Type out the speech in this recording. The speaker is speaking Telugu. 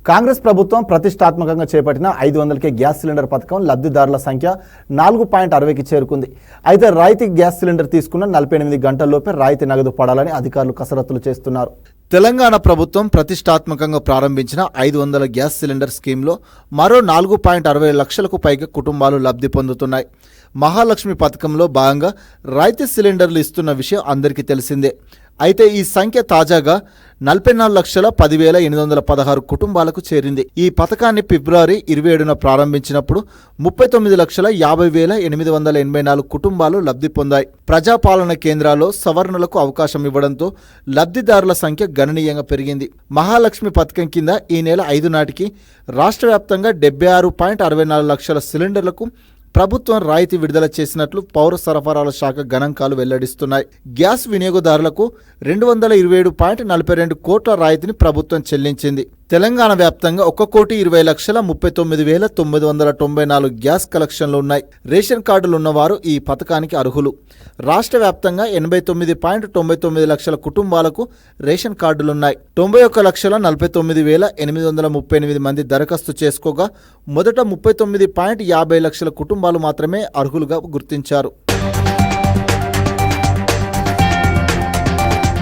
కాంగ్రెస్ ప్రభుత్వం ప్రతిష్టాత్మకంగా చేపట్టిన 500కే గ్యాస్ సిలిండర్ పథకం లబ్ధిదారుల సంఖ్య 4.60కి చేరుకుంది. అయితే రాయితీ గ్యాస్ సిలిండర్ తీసుకున్న 48 గంటల్లోపే రాయితీ నగదు పడాలని అధికారులు కసరత్తులు చేస్తున్నారు. తెలంగాణ ప్రభుత్వం ప్రతిష్టాత్మకంగా ప్రారంభించిన 500 గ్యాస్ సిలిండర్ స్కీమ్లో మరో 4.60 లక్షలకు పైగా కుటుంబాలు లబ్ధి పొందుతున్నాయి. మహాలక్ష్మి పథకంలో భాగంగా రాయితీ సిలిండర్లు ఇస్తున్న విషయం అందరికీ తెలిసిందే. అయితే ఈ సంఖ్య తాజాగా 44,10,816 కుటుంబాలకు చేరింది. ఈ పథకాన్ని ఫిబ్రవరి 27న ప్రారంభించినప్పుడు 39,50,884 కుటుంబాలు లబ్ధి పొందాయి. ప్రజాపాలన కేంద్రాల్లో సవరణలకు అవకాశం ఇవ్వడంతో లబ్ధిదారుల సంఖ్య గణనీయంగా పెరిగింది. మహాలక్ష్మి పథకం కింద ఈ నెల 5 నాటికి రాష్ట్ర వ్యాప్తంగా 76.64 లక్షల సిలిండర్లకు ప్రభుత్వం రాయితీ విడుదల చేసినట్లు పౌర సరఫరాల శాఖ గణాంకాలు వెల్లడిస్తున్నాయి. గ్యాస్ వినియోగదారులకు 227.42 కోట్ల రాయితీని ప్రభుత్వం చెల్లించింది. తెలంగాణ వ్యాప్తంగా 1,20,39,994 గ్యాస్ కలెక్షన్లు ఉన్నాయి. రేషన్ కార్డులు ఉన్నవారు ఈ పథకానికి అర్హులు. రాష్ట్ర వ్యాప్తంగా 89.99 లక్షల కుటుంబాలకు రేషన్ కార్డులున్నాయి. 91,49,838 మంది దరఖాస్తు చేసుకోగా మొదట 39.50 లక్షల కుటుంబాలు మాత్రమే అర్హులుగా గుర్తించారు.